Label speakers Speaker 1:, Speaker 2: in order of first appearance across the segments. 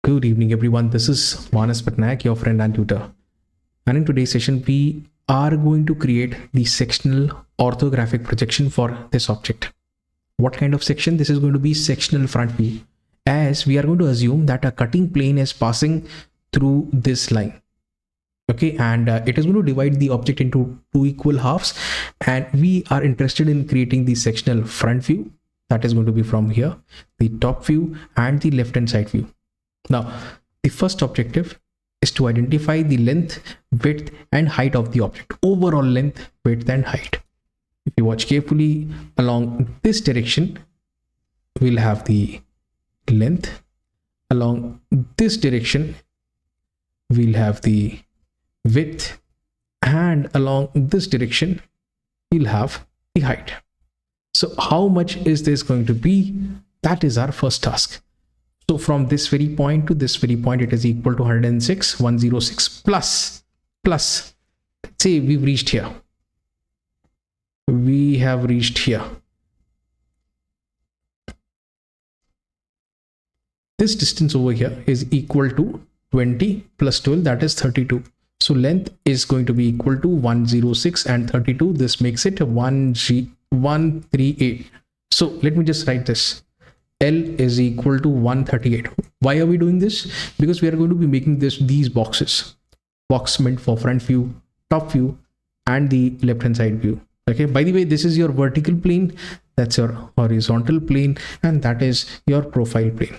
Speaker 1: Good evening, everyone. This is Patnaik, your friend and tutor. And in today's session, we are going to create the sectional orthographic projection for this object. What kind of section? This is going to be sectional front view, as we are going to assume that a cutting plane is passing through this line. Okay, and it is going to divide the object into two equal halves, and we are interested in creating the sectional front view. That is going to be from here, the top view and the left hand side view. Now, the first objective is to identify the length, width and height of the object. Overall length, width and height. If you watch carefully, along this direction, we'll have the length. Along this direction, we'll have the width. And along this direction, we'll have the height. So how much is this going to be? That is our first task. So from this very point to this very point, it is equal to 106 plus, let's say we've reached here. We have reached here. This distance over here is equal to 20 plus 12, that is 32. So length is going to be equal to 106 and 32. This makes it 138. So let me just write this. L is equal to 138. Why are we doing this? Because we are going to be making these boxes. Box meant for front view, top view, and the left hand side view. Okay, by the way, this is your vertical plane, that's your horizontal plane, and that is your profile plane.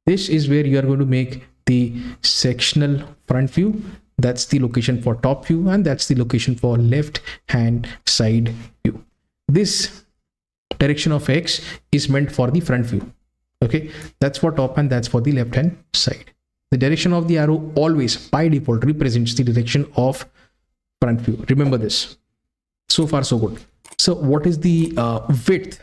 Speaker 1: This is where you are going to make the sectional front view. That's the location for top view, and that's the location for left hand side view. This direction of X is meant for the front view. Okay, that's for top and that's for the left hand side. The direction of the arrow always by default represents the direction of front view. Remember this. So far so good. So what is the width?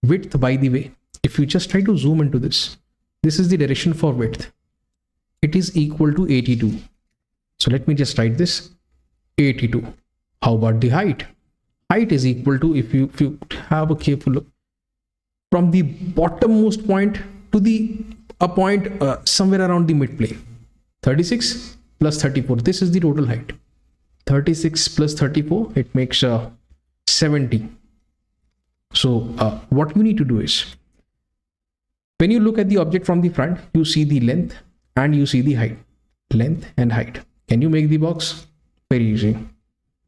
Speaker 1: Width, by the way, if you just try to zoom into this, this is the direction for width. It is equal to 82. So let me just write this, 82. How about the height? Height is equal to, if you have a careful look, from the bottommost point to the point somewhere around the mid plane, 36 plus 34. This is the total height. 36 plus 34, it makes 70. So what you need to do is, when you look at the object from the front, you see the length and you see the height. Length and height. Can you make the box? Very easy.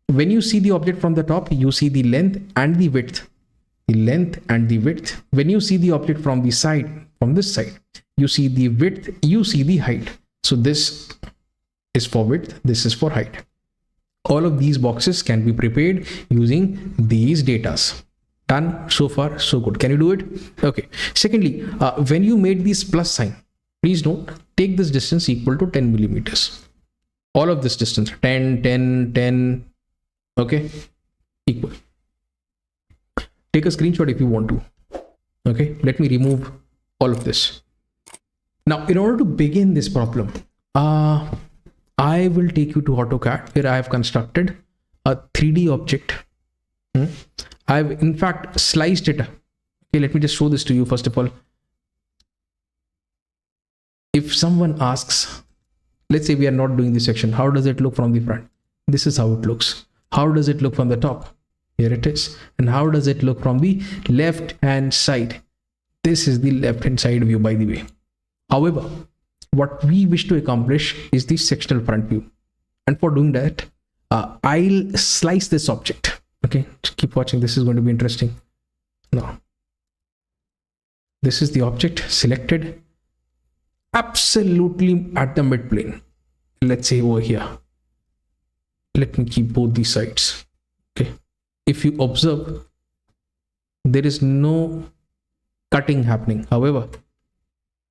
Speaker 1: When you see the object from the top, you see the length and the width. The length and the width. When you see the object from the side, from this side, you see the width, you see the height. So this is for width, this is for height. All of these boxes can be prepared using these datas. Done. So far so good. Can you do it? Okay. Secondly, when you made this plus sign, please note, take this distance equal to 10 millimeters. All of this distance, 10, 10, 10, okay, equal. Take a screenshot if you want to. Okay, let me remove all of this. Now, in order to begin this problem, I will take you to AutoCAD, where I have constructed a 3D object. I've in fact sliced it. Okay, let me just show this to you first of all. If someone asks, let's say we are not doing this section, how does it look from the front? This is how it looks. How does it look from the top? Here it is. And how does it look from the left hand side? This is the left hand side view, by the way. However, what we wish to accomplish is the sectional front view. And for doing that, I'll slice this object. Okay, just keep watching. This is going to be interesting. Now, this is the object selected absolutely at the mid plane. Let's say over here. Let me keep both these sides. Okay, if you observe, there is no cutting happening. However,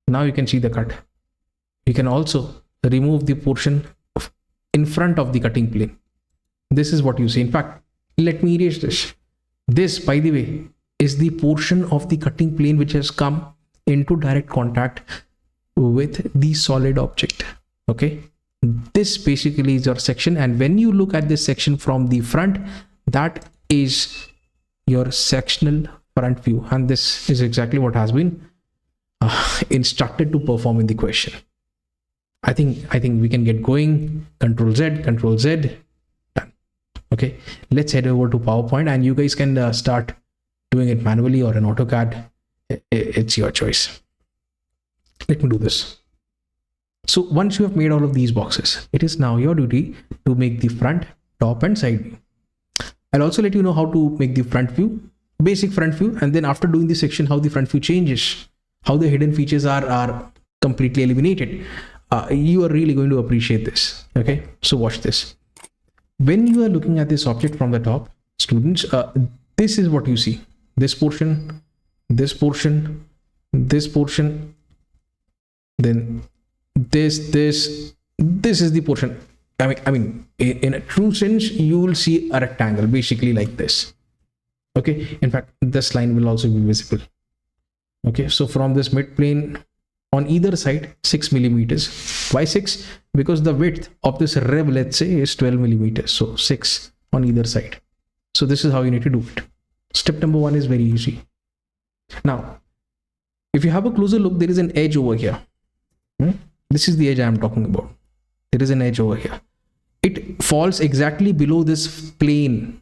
Speaker 1: now you can see the cut. You can also remove the portion in front of the cutting plane. This is what you see. In fact, let me erase this. This, by the way, is the portion of the cutting plane which has come into direct contact with the solid object. Okay, this basically is your section, and when you look at this section from the front, that is your sectional front view, and this is exactly what has been instructed to perform in the question. I think we can get going. Control Z, Control Z, done. Okay, let's head over to PowerPoint, and you guys can start doing it manually or in AutoCAD. It's your choice. Let me do this. So once you have made all of these boxes, it is now your duty to make the front, top, and side view. I'll also let you know how to make the front view, basic front view, and then after doing this section, how the front view changes, how the hidden features are completely eliminated. You are really going to appreciate this. Okay, so watch this. When you are looking at this object from the top, students, this is what you see. This portion, this portion, this portion, then this is the portion. I mean, in a true sense, you will see a rectangle basically like this. Okay, in fact, this line will also be visible. Okay, so from this mid plane on either side, 6 millimeters. Why 6? Because the width of this rev, let's say, is 12 millimeters. So 6 on either side. So this is how you need to do it. Step number 1 is very easy. Now, if you have a closer look, there is an edge over here. This is the edge I am talking about. There is an edge over here. It falls exactly below this plane.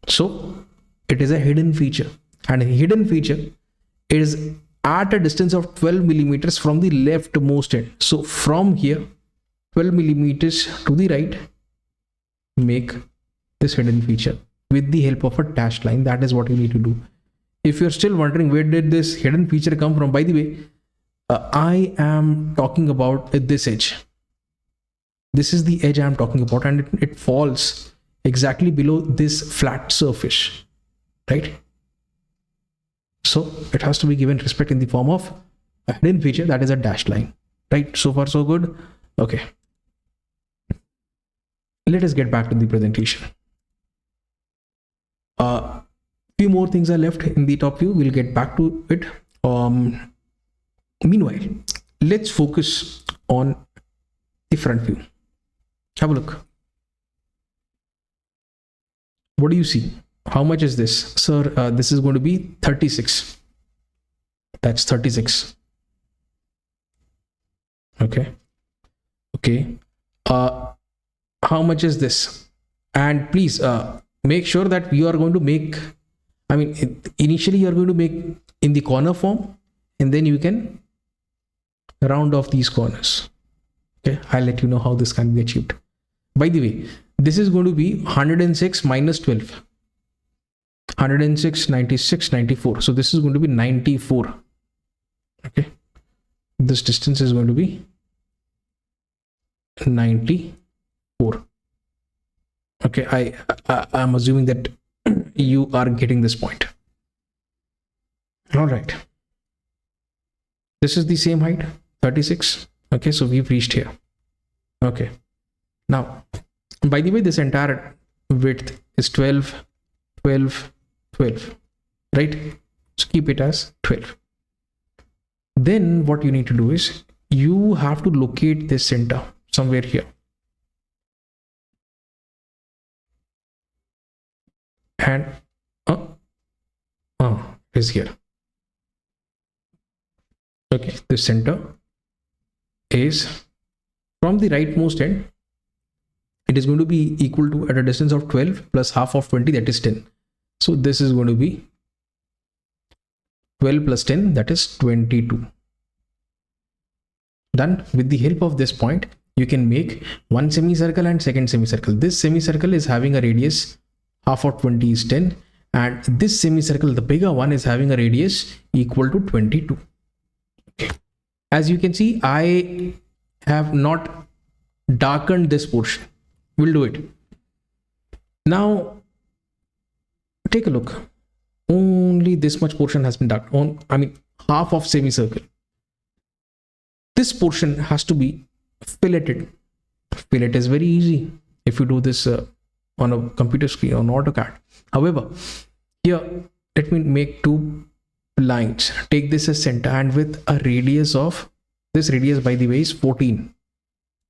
Speaker 1: So it is a hidden feature. And a hidden feature is at a distance of 12 millimeters from the leftmost end. So from here, 12 millimeters to the right, make this hidden feature with the help of a dashed line. That is what you need to do. If you're still wondering where did this hidden feature come from, by the way, I am talking about this edge. This is the edge I am talking about, and it falls exactly below this flat surface, right? So it has to be given respect in the form of a hidden feature, that is a dashed line, right? So far so good. Okay, let us get back to the presentation. Few more things are left in the top view. We'll get back to it. Meanwhile, let's focus on the front view. Have a look. What do you see? How much is this? Sir, this is going to be 36. That's 36. Okay. How much is this? And please make sure that you are going to make, initially you are going to make in the corner form, and then you can round off these corners. Okay, I'll let you know how this can be achieved. By the way, this is going to be 106 minus 12. 106, 96, 94. So this is going to be 94. Okay, this distance is going to be 94. Okay, I'm assuming that you are getting this point. All right, this is the same height, 36. Okay, so we've reached here. Okay, now, by the way, this entire width is 12, 12, 12, right? So keep it as 12. Then what you need to do is you have to locate this center somewhere here. And it is here. Okay, the center is from the rightmost end. It is going to be equal to, at a distance of 12 plus half of 20, that is 10. So this is going to be 12 plus 10, that is 22. Done. With the help of this point, you can make one semicircle and second semicircle. This semicircle is having a radius, half of 20 is 10, and this semicircle, the bigger one, is having a radius equal to 22. Okay. As you can see, I have not darkened this portion. We'll do it. Now, take a look. Only this much portion has been darkened. Half of semicircle. This portion has to be filleted. Fillet is very easy if you do this on a computer screen on AutoCAD. However, here, let me make two lines. Take this as center, and with a radius of, this radius, by the way, is 14.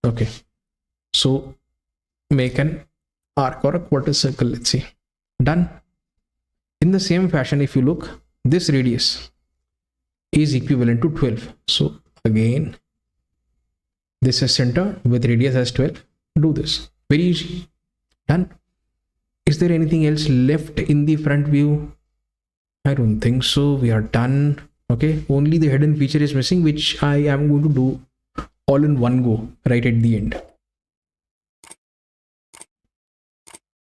Speaker 1: Okay, so make an arc or a quarter circle, let's see. Done. In the same fashion, if you look, this radius is equivalent to 12. So again, This is center with radius as 12. Do this. Very easy. Done. Is there anything else left in the front view? I don't think so. We are done. Okay. Only the hidden feature is missing, which I am going to do all in one go right at the end.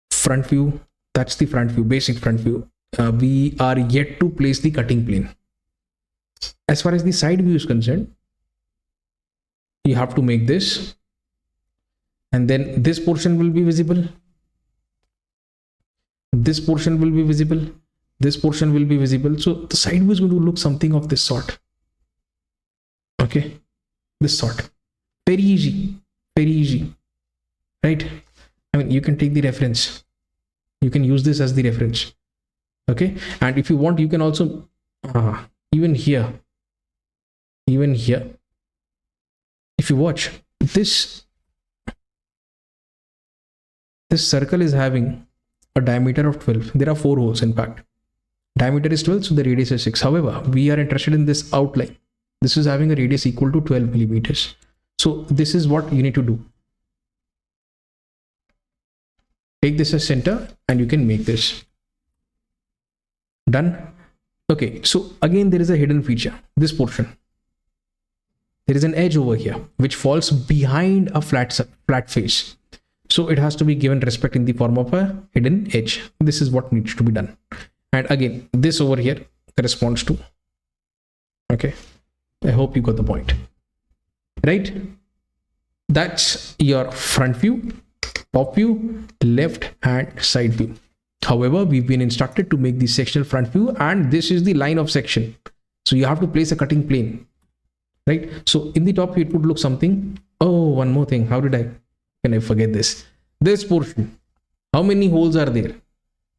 Speaker 1: Front view. That's the front view, basic front view. We are yet to place the cutting plane. As far as the side view is concerned, you have to make this, and then this portion will be visible. This portion will be visible. This portion will be visible. So the side view is going to look something of this sort. Okay, this sort. Very easy, very easy, right? I mean, you can take the reference. You can use this as the reference. Okay, and if you want, you can also even here. If you watch this circle is having a diameter of 12. There are 4 holes, in fact. Diameter is 12, so the radius is 6. However, we are interested in this outline. This is having a radius equal to 12 millimeters. So this is what you need to do. Take this as center and you can make this. Done. Okay, so again there is a hidden feature. This portion. There is an edge over here which falls behind a flat face. So it has to be given respect in the form of a hidden edge. This is what needs to be done. And again, this over here corresponds to. Okay, I hope you got the point. Right? That's your front view, top view, left and side view. However, we've been instructed to make the sectional front view, and this is the line of section. So you have to place a cutting plane. Right? So in the top view, it would look something. Oh, one more thing. How can I forget this? This portion. How many holes are there?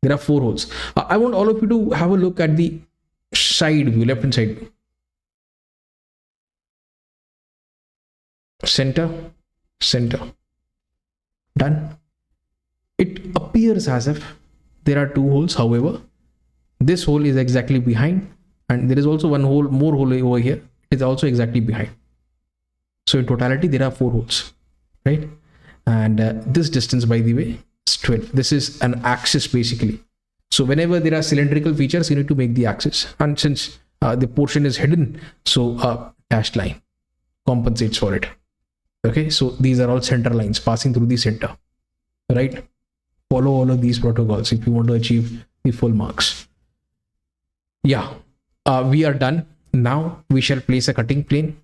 Speaker 1: There are 4 holes. I want all of you to have a look at the side view, left hand side view. Center. Done. It appears as if there are 2 holes. However, this hole is exactly behind, and there is also more hole over here. It is also exactly behind. So in totality, there are 4 holes, right? And this distance, by the way, is 12. This is an axis basically. So whenever there are cylindrical features, you need to make the axis. And since the portion is hidden, so a dashed line compensates for it. Okay, so these are all center lines passing through the center, right? Follow all of these protocols if you want to achieve the full marks. Yeah, we are done. Now we shall place a cutting plane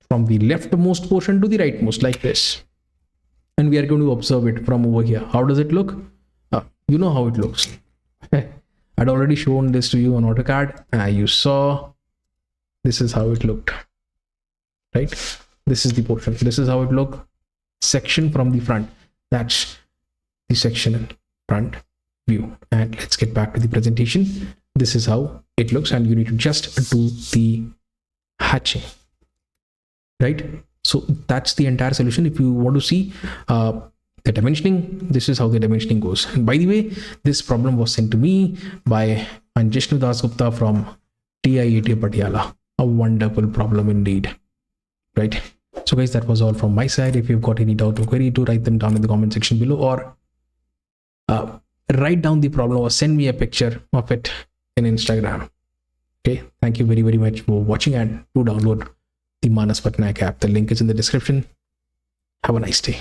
Speaker 1: from the leftmost portion to the rightmost, like this. And we are going to observe it from over here. How does it look? You know how it looks. I'd already shown this to you on AutoCAD. You saw this is how it looked, right? This is the portion. This is how it looked. Section from the front. That's the section front view. And let's get back to the presentation. This is how it looks, and you need to just do the hatching, right? So that's the entire solution. If you want to see the dimensioning, this is how the dimensioning goes. And by the way, this problem was sent to me by Anjashnu Dasgupta from TIAT Patiala. A wonderful problem indeed, right? So guys, that was all from my side. If you've got any doubt or query, do write them down in the comment section below, or write down the problem or send me a picture of it in Instagram. Okay, thank you very much for watching, and do download the Patnaik app. The link is in the description. Have a nice day.